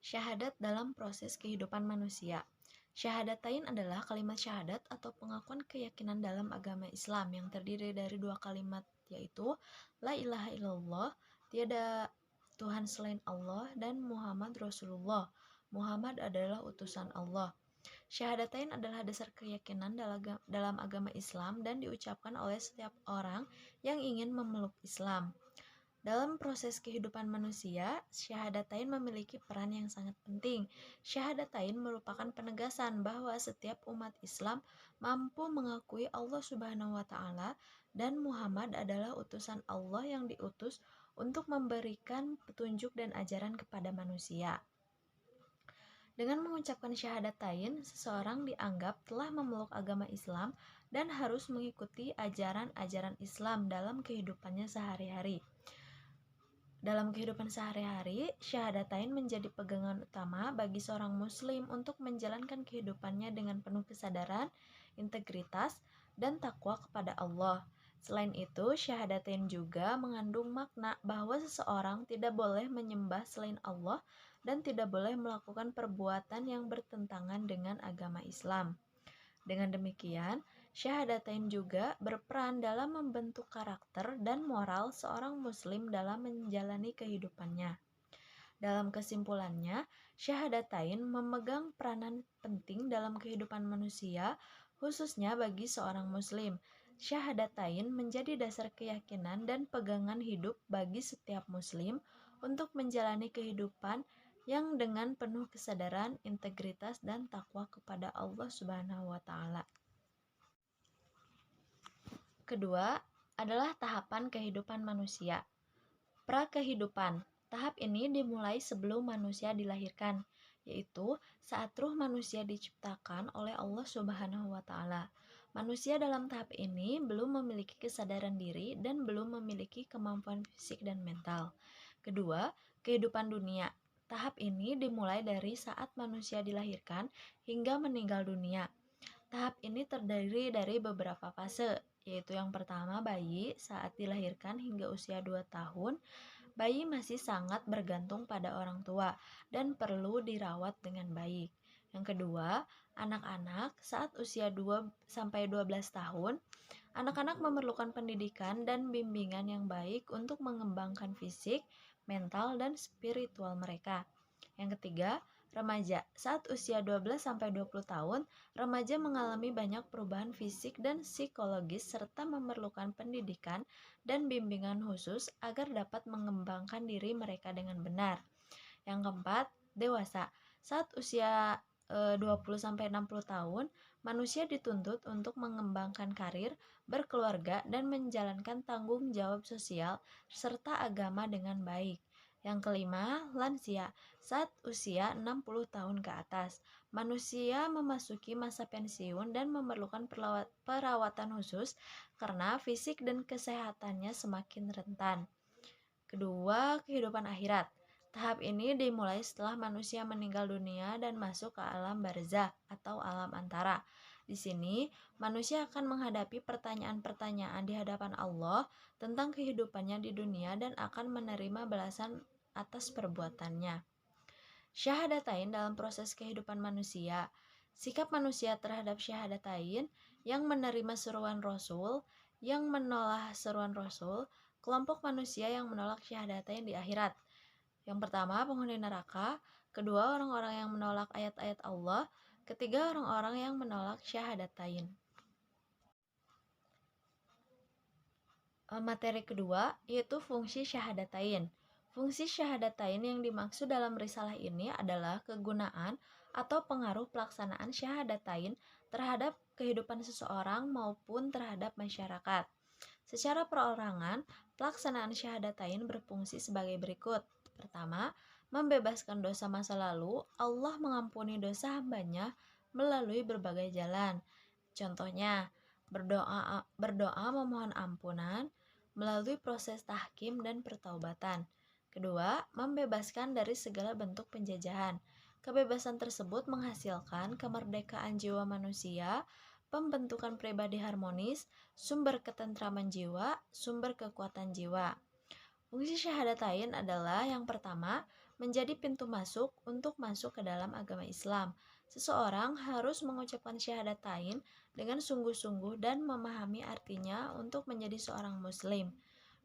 Syahadat dalam proses kehidupan manusia. Syahadatain adalah kalimat syahadat atau pengakuan keyakinan dalam agama Islam yang terdiri dari dua kalimat, yaitu La ilaha illallah, tiada Tuhan selain Allah, dan Muhammad Rasulullah. Muhammad adalah utusan Allah. Syahadatain adalah dasar keyakinan dalam agama Islam dan diucapkan oleh setiap orang yang ingin memeluk Islam. Dalam proses kehidupan manusia, syahadatain memiliki peran yang sangat penting. Syahadatain merupakan penegasan bahwa setiap umat Islam mampu mengakui Allah Subhanahu wa Ta'ala dan Muhammad adalah utusan Allah yang diutus untuk memberikan petunjuk dan ajaran kepada manusia. Dengan mengucapkan syahadatain, seseorang dianggap telah memeluk agama Islam dan harus mengikuti ajaran-ajaran Islam dalam kehidupannya sehari-hari. Dalam kehidupan sehari-hari, syahadatain menjadi pegangan utama bagi seorang muslim untuk menjalankan kehidupannya dengan penuh kesadaran, integritas, dan takwa kepada Allah. Selain itu, syahadatain juga mengandung makna bahwa seseorang tidak boleh menyembah selain Allah dan tidak boleh melakukan perbuatan yang bertentangan dengan agama Islam. Dengan demikian, syahadatain juga berperan dalam membentuk karakter dan moral seorang muslim dalam menjalani kehidupannya. Dalam kesimpulannya, syahadatain memegang peranan penting dalam kehidupan manusia, khususnya bagi seorang muslim. Syahadatain menjadi dasar keyakinan dan pegangan hidup bagi setiap muslim untuk menjalani kehidupan yang dengan penuh kesadaran, integritas, dan takwa kepada Allah Subhanahu wa Ta'ala. Kedua adalah tahapan kehidupan manusia. Prakehidupan. Tahap ini dimulai sebelum manusia dilahirkan, yaitu saat ruh manusia diciptakan oleh Allah Subhanahu wa Ta'ala. Manusia dalam tahap ini belum memiliki kesadaran diri dan belum memiliki kemampuan fisik dan mental. Kedua, kehidupan dunia. Tahap ini dimulai dari saat manusia dilahirkan hingga meninggal dunia. Tahap ini terdiri dari beberapa fase, yaitu yang pertama bayi saat dilahirkan hingga usia 2 tahun. Bayi masih sangat bergantung pada orang tua dan perlu dirawat dengan baik. Yang kedua, anak-anak saat usia 2-12 tahun. Anak-anak memerlukan pendidikan dan bimbingan yang baik untuk mengembangkan fisik, mental, dan spiritual mereka. Yang ketiga, remaja. Saat usia 12-20 tahun, remaja mengalami banyak perubahan fisik dan psikologis serta memerlukan pendidikan dan bimbingan khusus agar dapat mengembangkan diri mereka dengan benar. Yang keempat, dewasa. Saat usia 20-60 tahun, manusia dituntut untuk mengembangkan karir, berkeluarga, dan menjalankan tanggung jawab sosial serta agama dengan baik. Yang kelima, lansia. Saat usia 60 tahun ke atas, manusia memasuki masa pensiun dan memerlukan perawatan khusus karena fisik dan kesehatannya semakin rentan. Kedua, kehidupan akhirat. Tahap ini dimulai setelah manusia meninggal dunia dan masuk ke alam barzakh atau alam antara. Di sini, manusia akan menghadapi pertanyaan-pertanyaan di hadapan Allah tentang kehidupannya di dunia dan akan menerima balasan atas perbuatannya. Syahadatain dalam proses kehidupan manusia. Sikap manusia terhadap syahadatain yang menerima seruan Rasul, yang menolak seruan Rasul, kelompok manusia yang menolak syahadatain di akhirat. Yang pertama, penghuni neraka. Kedua, orang-orang yang menolak ayat-ayat Allah. Ketiga, orang-orang yang menolak syahadatain. Materi kedua yaitu fungsi syahadatain. Fungsi syahadatain yang dimaksud dalam risalah ini adalah kegunaan atau pengaruh pelaksanaan syahadatain terhadap kehidupan seseorang maupun terhadap masyarakat. Secara perorangan, pelaksanaan syahadatain berfungsi sebagai berikut. Pertama, membebaskan dosa masa lalu. Allah mengampuni dosa hambanya melalui berbagai jalan. Contohnya, berdoa memohon ampunan melalui proses tahkim dan pertaubatan. Kedua, membebaskan dari segala bentuk penjajahan. Kebebasan tersebut menghasilkan kemerdekaan jiwa manusia, pembentukan pribadi harmonis, sumber ketentraman jiwa, sumber kekuatan jiwa. Fungsi syahadatain adalah yang pertama, menjadi pintu masuk untuk masuk ke dalam agama Islam. Seseorang harus mengucapkan syahadatain dengan sungguh-sungguh dan memahami artinya untuk menjadi seorang muslim.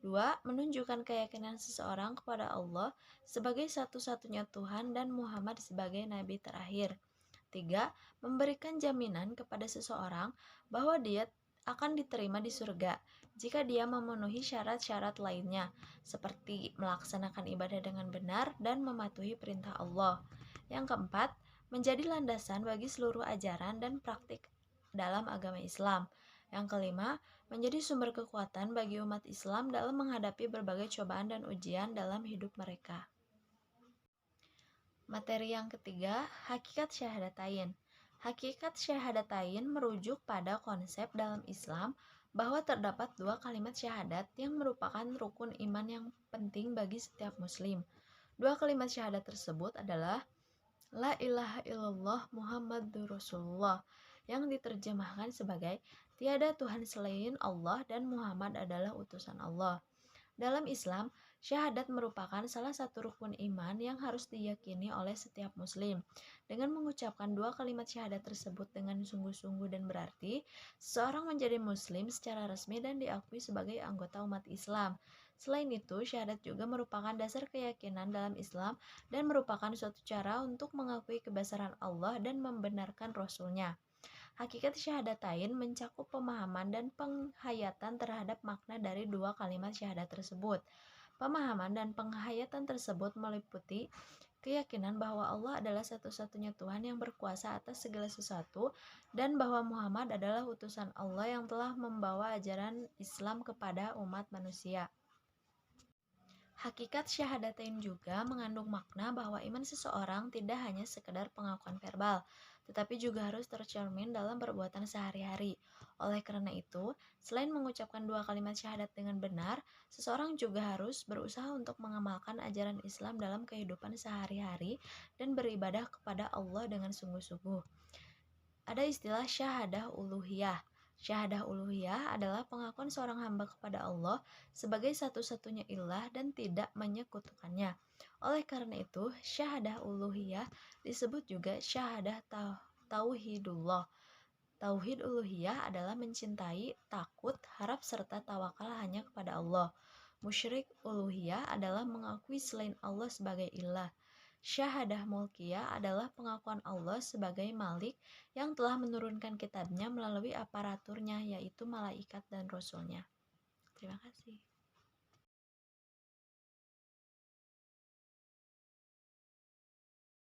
Dua, menunjukkan keyakinan seseorang kepada Allah sebagai satu-satunya Tuhan dan Muhammad sebagai nabi terakhir. Tiga, memberikan jaminan kepada seseorang bahwa dia akan diterima di surga jika dia memenuhi syarat-syarat lainnya, seperti melaksanakan ibadah dengan benar dan mematuhi perintah Allah. Yang keempat, menjadi landasan bagi seluruh ajaran dan praktik dalam agama Islam. Yang kelima, menjadi sumber kekuatan bagi umat Islam dalam menghadapi berbagai cobaan dan ujian dalam hidup mereka. Materi yang ketiga, hakikat syahadatain. Hakikat syahadatain merujuk pada konsep dalam Islam bahwa terdapat dua kalimat syahadat yang merupakan rukun iman yang penting bagi setiap muslim. Dua kalimat syahadat tersebut adalah La ilaha illallah Muhammadur Rasulullah yang diterjemahkan sebagai tiada Tuhan selain Allah dan Muhammad adalah utusan Allah. Dalam Islam, syahadat merupakan salah satu rukun iman yang harus diyakini oleh setiap muslim. Dengan mengucapkan dua kalimat syahadat tersebut dengan sungguh-sungguh dan berarti, seseorang menjadi muslim secara resmi dan diakui sebagai anggota umat Islam. Selain itu, syahadat juga merupakan dasar keyakinan dalam Islam dan merupakan suatu cara untuk mengakui kebesaran Allah dan membenarkan Rasul-Nya. Hakikat syahadatain mencakup pemahaman dan penghayatan terhadap makna dari dua kalimat syahadat tersebut. Pemahaman dan penghayatan tersebut meliputi keyakinan bahwa Allah adalah satu-satunya Tuhan yang berkuasa atas segala sesuatu dan bahwa Muhammad adalah utusan Allah yang telah membawa ajaran Islam kepada umat manusia. Hakikat syahadatain juga mengandung makna bahwa iman seseorang tidak hanya sekedar pengakuan verbal, tetapi juga harus tercermin dalam perbuatan sehari-hari. Oleh karena itu, selain mengucapkan dua kalimat syahadat dengan benar, seseorang juga harus berusaha untuk mengamalkan ajaran Islam dalam kehidupan sehari-hari dan beribadah kepada Allah dengan sungguh-sungguh. Ada istilah syahadah uluhiyah. Syahadah uluhiyah adalah pengakuan seorang hamba kepada Allah sebagai satu-satunya ilah dan tidak menyekutukannya. Oleh karena itu, syahadah uluhiyah disebut juga syahadah tauhidullah. Tauhid uluhiyah adalah mencintai, takut, harap serta tawakal hanya kepada Allah. Musyrik uluhiyah adalah mengakui selain Allah sebagai ilah. Syahadah mulkiyah adalah pengakuan Allah sebagai Malik yang telah menurunkan kitabnya melalui aparaturnya, yaitu malaikat dan rasulnya. Terima kasih.